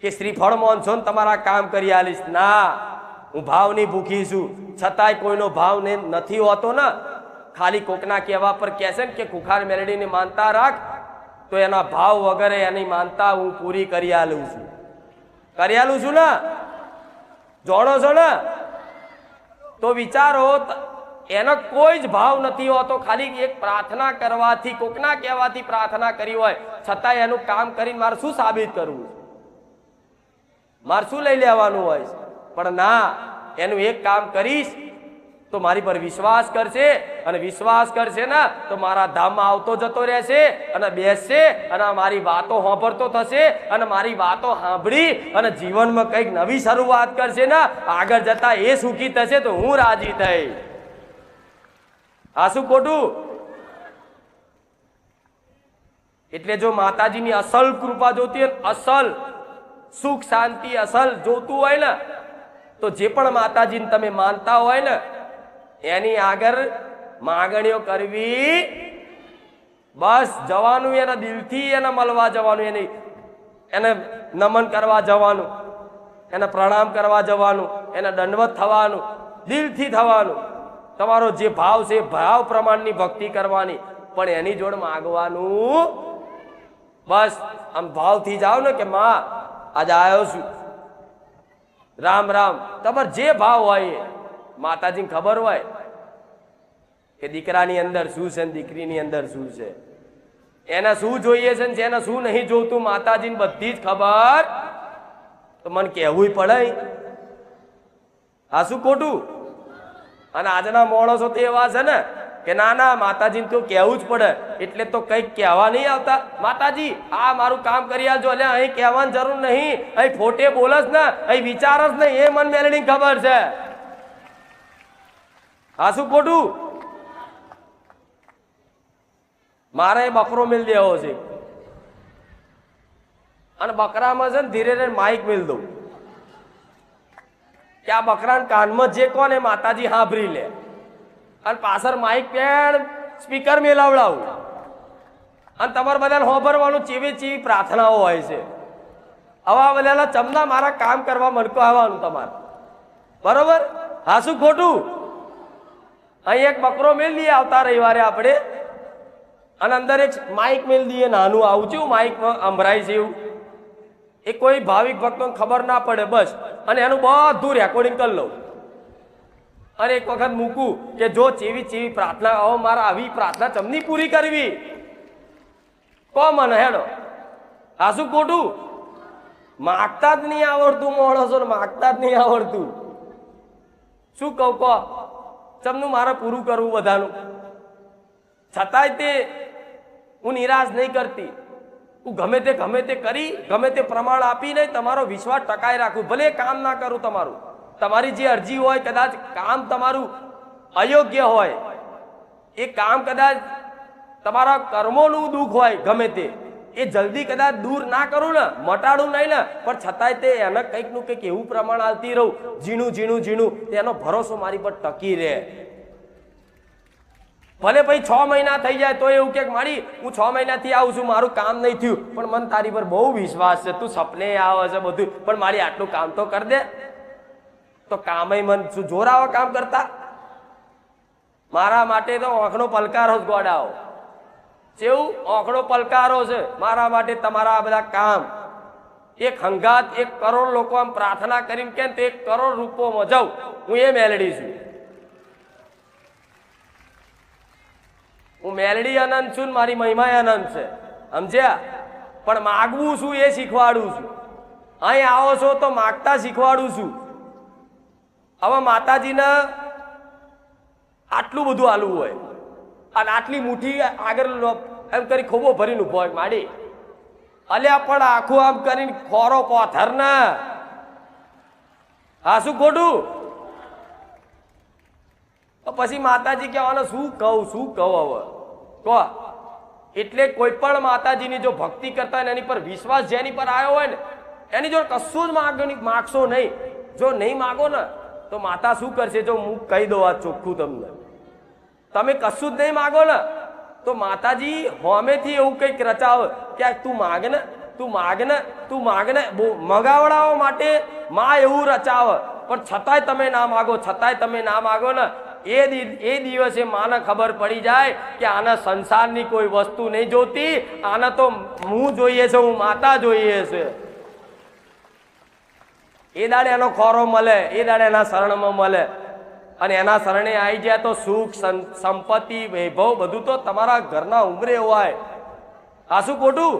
કે શ્રીફળ મોનસો ને તમારા કામ કરી આલીશ. ના, હું ભાવની ભૂખી છું. છતાંય કોઈનો ભાવ ને નથી હોતો ને, ખાલી કોકના કહેવા પર કહે છે ને કે ખુખાર મેલડીની માનતા રાખ, તો એના ભાવ વગેરે એની માનતા હું પૂરી કરી આલું છું. કરી આલું છું ને, જાણો છો ને? તો વિચારો, એનો કોઈ જ ભાવ નથી હોતો, ખાલી એક પ્રાર્થના કરવાથી, કોકના કહેવાથી પ્રાર્થના કરી હોય, છતાં એનું કામ કરીને મારે શું સાબિત કરવું, મારે શું લઈ લેવાનું હોય? પણ ના, એનું એક કામ કરીશ તો મારી પર વિશ્વાસ કરશે, અને વિશ્વાસ કરશે ને તો મારા ધામમાં આવતો જતો રહેશે, અને બેસશે, અને મારી વાતો સાંભળતો થશે, અને મારી વાતો સાંભળી અને જીવનમાં કંઈક નવી શરૂઆત કરશે ને, આગળ જતા એ સુખી થશે તો હું રાજી થઈ. આ શું ખોટું? એટલે જો માતાજીની અસલ કૃપા જોતી હોય, અસલ સુખ શાંતિ અસલ જોતું હોય ને, તો જે પણ માતાજીને તમે માનતા હોય ને, એની આગળ માંગણીઓ કરવી, બસ જવાનું, એના દિલથી એને મળવા જવાનું, એને નમન કરવા જવાનું, એને પ્રણામ કરવા જવાનું, એને દંડવત થવાનું, દિલથી થવાનું. તમારો જે ભાવ છે ભાવ પ્રમાણની ભક્તિ કરવાની, પણ એની જોડે માગવાનું. બસ આમ ભાવથી જાઓ ને કે માં આજે આવ્યો છું, રામ રામ. તમારે જે ભાવ હોય, માતાજીને ખબર હોય કે દીકરાની અંદર શું છે, દીકરીની અંદર શું છે, એને શું જોઈએ છે, જેને શું નહીં જોતું, માતાજીને બધી જ ખબર. તો મને કહેવું પડે. આ શું ખોટું? અને આજના માણસો તો એવા છે ને કે ના ના, માતાજીને તો કહેવું જ પડે, એટલે તો કંઈક કહેવા નહીં આવતા. માતાજી આ મારું કામ કરી આલજો, એટલે અહીં કહેવાની જરૂર નહીં, અહીં ફોટે બોલસ ને, અહીં વિચાર જ નહીં, એ મન મેલડી ખબર છે. આ શું ખોટું? મારે બકરો મિલ દેવો છે, અને બકરામાં છે ને ધીરે ધીરે માઇક મિલ દઉં કે આ બકરાના કાનમાં જે કોને માતાજી સાંભળી લે, અને પાછળ માઇક પેડ સ્પીકર મેલાવડાવું, અને તમારે બધાને સાંભળવાનું ચીવી ચીવી પ્રાર્થનાઓ હોય છે. આવા બધા ચમના મારા કામ કરવા મનકો આવવાનું તમારે, બરોબર? હા શું ખોટું? અહીં એક બકરો મેલ દઈએ આવતા રવિવારે આપણે, અને અંદર એક માઇક મેલ દઈએ, નાનું આવું છે માઇક સંભળાય છે એવું, એ કોઈ ભાવિક ભક્તોને ખબર ના પડે, બસ. અને એનું બધું રેકોર્ડિંગ કરી લઉં, અને એક વખત મૂકું કે જો ચેવી ચેવી પ્રાર્થના, હવે મારે આવી પ્રાર્થના ચમની પૂરી કરવી, કો મને હેડો. આ શું ખોટું? માગતા જ નહીં આવડતું માણસો, માગતા જ નહીં આવડતું. શું કહું કહો, ચમનું મારે પૂરું કરવું બધાનું, છતાંય તે હું નિરાશ નહીં કરતી. હું ગમે તે કરી, ગમે તે પ્રમાણ આપીને તમારો વિશ્વાસ ટકાઈ રાખું. ભલે કામ ના કરું તમારું, તમારી જે અરજી હોય, કદાચ કામ તમારું અયોગ્ય હોય, એ કામ કદાચ તમારા કર્મોનું દુઃખ હોય, ગમે તે, એ જલ્દી કદાચ દૂર ના કરું ને, મટાડું નહીં ને, પણ છતાંય તે એને કંઈક નું કંઈક એવું પ્રમાણ આવતી રહું, ઝીણું ઝીણું ઝીણું, એનો ભરોસો મારી પર ટકી રહે. ભલે ભાઈ 6 મહિના થઈ જાય તો એવું કે મારી હું 6 મહિનાથી આવું છું, મારું કામ નહીં થયું, પણ મને તારી પર બહુ વિશ્વાસ છે, તું સપને આવે છે બધું, પણ મારી આટલું કામ તો કર દે. તો કામય મન શું જોર આવે કામ કરતા? મારા માટે તો આંખનો પલકારો જ ગોડાઓ, જેવું આંખનો પલકારો છે મારા માટે તમારા આ બધા કામ. એક હંગાત 1 કરોડ લોકો આમ પ્રાર્થના કરીને કે 1 કરોડ રૂપોમાં જાઉં, હું એ મેલડી છું. હું મેલડી અનંત છું, મારી મહિમા અનંત છે, સમજ્યા? પણ માગવું છું એ શીખવાડું છું. અહીં આવો છો તો માગતા શીખવાડું છું. હવે માતાજીને આટલું બધું આલવું હોય, અને આટલી મુઠ્ઠી આગળ એમ કરી ખોબો ભરીને ઉભો હોય માડી, અલ્યા પણ આખું આમ કરીને ખોરો પોથર ને. હા શું ખોટું? તો પછી માતાજી કહેવાના શું કહું હવે કહો. એટલે કોઈ પણ માતાજીની જો ભક્તિ કરતા હોય, એની પર વિશ્વાસ જેની પર આવ્યો હોય ને, એની જો કશું જ માગશો નહીં. જો નહીં માગો ને તો માતા શું કરશે? જો હું કહી દઉં આ ચોખ્ખું તમને, તમે કશું જ નહીં માગો ને તો માતાજી હોમેથી એવું કંઈક રચાવે કે તું માગે ને તું માગને મગાવડાવવા માટે માં એવું રચાવ, પણ છતાંય તમે ના માગો, છતાંય તમે ના માગો ને એ દિવસે માને ખબર પડી જાય કે આને સંસારની કોઈ વસ્તુ નહીં જોતી, આને તો હું જોઈએ છે, હું માતા જોઈએ છે. એ દાડે એનો ખોરો મળે, એ દાડે એના શરણમાં મળે, અને એના શરણે આવી જાય તો સુખ સંપત્તિ વૈભવ બધું તો તમારા ઘરના ઉમરે હોય. આ શું ખોટું?